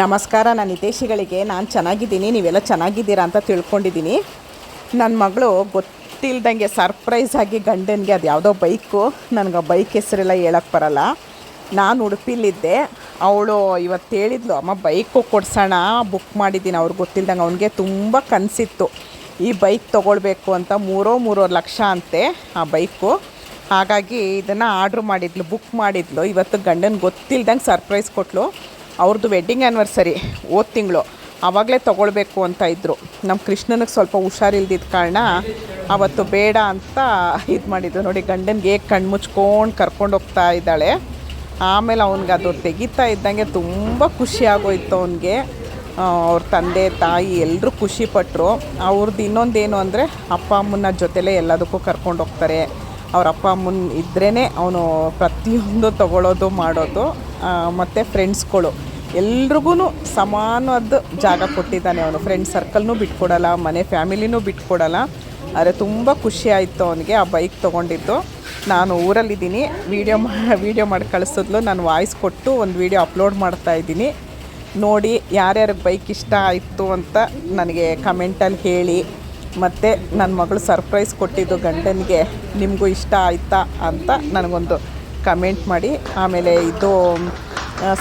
ನಮಸ್ಕಾರ. ನಾನು ಹಿತೈಷಿಗಳಿಗೆ ನಾನು ಚೆನ್ನಾಗಿದ್ದೀನಿ, ನೀವೆಲ್ಲ ಚೆನ್ನಾಗಿದ್ದೀರಾ ಅಂತ ತಿಳ್ಕೊಂಡಿದ್ದೀನಿ. ನನ್ನ ಮಗಳು ಗೊತ್ತಿಲ್ದಂಗೆ ಸರ್ಪ್ರೈಸ್ ಆಗಿ ಗಂಡನಿಗೆ ಅದು ಯಾವುದೋ ಬೈಕು, ನನಗೆ ಆ ಬೈಕ್ ಹೆಸರೆಲ್ಲ ಹೇಳೋಕ್ಕೆ ಬರಲ್ಲ. ನಾನು ಉಡುಪಿಲಿದ್ದೆ, ಅವಳು ಇವತ್ತು ಹೇಳಿದ್ಲು, ಅಮ್ಮ ಬೈಕು ಕೊಡ್ಸೋಣ, ಬುಕ್ ಮಾಡಿದ್ದೀನಿ. ಅವ್ರಿಗೆ ಗೊತ್ತಿಲ್ದಂಗೆ ಅವನಿಗೆ ತುಂಬ ಕನಸಿತ್ತು ಈ ಬೈಕ್ ತೊಗೊಳ್ಬೇಕು ಅಂತ. 3.5 ಲಕ್ಷ ಅಂತೆ ಆ ಬೈಕು. ಹಾಗಾಗಿ ಇದನ್ನು ಆರ್ಡ್ರ್ ಮಾಡಿದ್ಲು, ಬುಕ್ ಮಾಡಿದ್ಲು. ಇವತ್ತು ಗಂಡನ ಗೊತ್ತಿಲ್ದಂಗೆ ಸರ್ಪ್ರೈಸ್ ಕೊಟ್ಟಳು. ಅವ್ರದ್ದು ವೆಡ್ಡಿಂಗ್ ಆ್ಯನಿವರ್ಸರಿ ಹೋದ ತಿಂಗಳು, ಆವಾಗಲೇ ತೊಗೊಳ್ಬೇಕು ಅಂತ ಇದ್ದರು. ನಮ್ಮ ಕೃಷ್ಣನಿಗೆ ಸ್ವಲ್ಪ ಹುಷಾರಿಲ್ದಿದ್ದ ಕಾರಣ ಅವತ್ತು ಬೇಡ ಅಂತ ಇದು ಮಾಡಿದ್ದು. ನೋಡಿ ಗಂಡನಿಗೆ ಕಣ್ಣು ಮುಚ್ಕೊಂಡು ಕರ್ಕೊಂಡು ಹೋಗ್ತಾ ಇದ್ದಾಳೆ. ಆಮೇಲೆ ಅವ್ನಿಗೆ ಅದು ತೆಗಿತಾ ಇದ್ದಂಗೆ ತುಂಬ ಖುಷಿ ಆಗೋಯ್ತು ಅವನಿಗೆ. ಅವ್ರ ತಂದೆ ತಾಯಿ ಎಲ್ಲರೂ ಖುಷಿಪಟ್ಟರು. ಅವ್ರದ್ದು ಇನ್ನೊಂದೇನು ಅಂದರೆ ಅಪ್ಪ ಅಮ್ಮನ ಜೊತೆಲೇ ಎಲ್ಲದಕ್ಕೂ ಕರ್ಕೊಂಡು ಹೋಗ್ತಾರೆ. ಅವ್ರ ಅಪ್ಪ ಅಮ್ಮನ ಇದ್ರೇ ಅವನು ಪ್ರತಿಯೊಂದು ತೊಗೊಳ್ಳೋದು ಮಾಡೋದು. ಮತ್ತು ಫ್ರೆಂಡ್ಸ್ಗಳು ಎಲ್ರಿಗೂ ಸಮಾನವಾದ ಜಾಗ ಕೊಟ್ಟಿದ್ದಾನೆ ಅವನು. ಫ್ರೆಂಡ್ಸ್ ಸರ್ಕಲ್ನೂ ಬಿಟ್ಕೊಡಲ್ಲ, ಮನೆ ಫ್ಯಾಮಿಲಿನೂ ಬಿಟ್ಕೊಡಲ್ಲ. ಆದರೆ ತುಂಬ ಖುಷಿ ಆಯಿತು ಅವನಿಗೆ ಆ ಬೈಕ್ ತೊಗೊಂಡಿದ್ದು. ನಾನು ಊರಲ್ಲಿದ್ದೀನಿ, ವೀಡಿಯೋ ಮಾಡಿ ಕಳಿಸಿದ್ಲು. ನಾನು ವಾಯ್ಸ್ ಕೊಟ್ಟು ಒಂದು ವೀಡಿಯೋ ಅಪ್ಲೋಡ್ ಮಾಡ್ತಾಯಿದ್ದೀನಿ. ನೋಡಿ ಯಾರ್ಯಾರಿಗೆ ಬೈಕ್ ಇಷ್ಟ ಆಯಿತು ಅಂತ ನನಗೆ ಕಮೆಂಟಲ್ಲಿ ಹೇಳಿ. ಮತ್ತು ನನ್ನ ಮಗಳು ಸರ್ಪ್ರೈಸ್ ಕೊಟ್ಟಿದ್ದು ಗಂಡನಿಗೆ ನಿಮಗೂ ಇಷ್ಟ ಆಯಿತಾ ಅಂತ ನನಗೊಂದು ಕಮೆಂಟ್ ಮಾಡಿ. ಆಮೇಲೆ ಇದು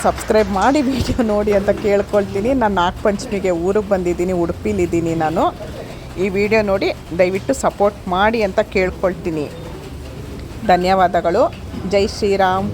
ಸಬ್ಸ್ಕ್ರೈಬ್ ಮಾಡಿ ವೀಡಿಯೋ ನೋಡಿ ಅಂತ ಕೇಳ್ಕೊಳ್ತೀನಿ. ನಾನು ನಾಗಪಂಚಮಿಗೆ ಊರಿಗೆ ಬಂದಿದ್ದೀನಿ, ಉಡುಪಿಲಿದ್ದೀನಿ ನಾನು. ಈ ವಿಡಿಯೋ ನೋಡಿ ದಯವಿಟ್ಟು ಸಪೋರ್ಟ್ ಮಾಡಿ ಅಂತ ಕೇಳ್ಕೊಳ್ತೀನಿ. ಧನ್ಯವಾದಗಳು. ಜೈ ಶ್ರೀರಾಮ್.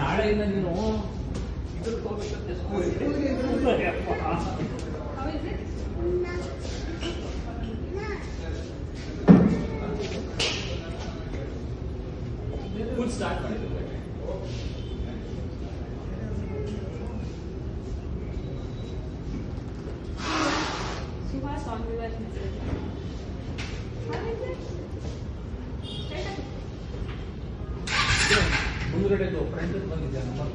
ನಾಳೆಯಿಂದ ನೀನು ಫುಲ್ ಸ್ಟಾರ್ಟ್ ಮಾಡಿದ್ರು. ಮುಂದ್ಗಡೆ ಫ್ರಂಟ್ ಬಂದಿದ್ದೆ ನಂಬರ್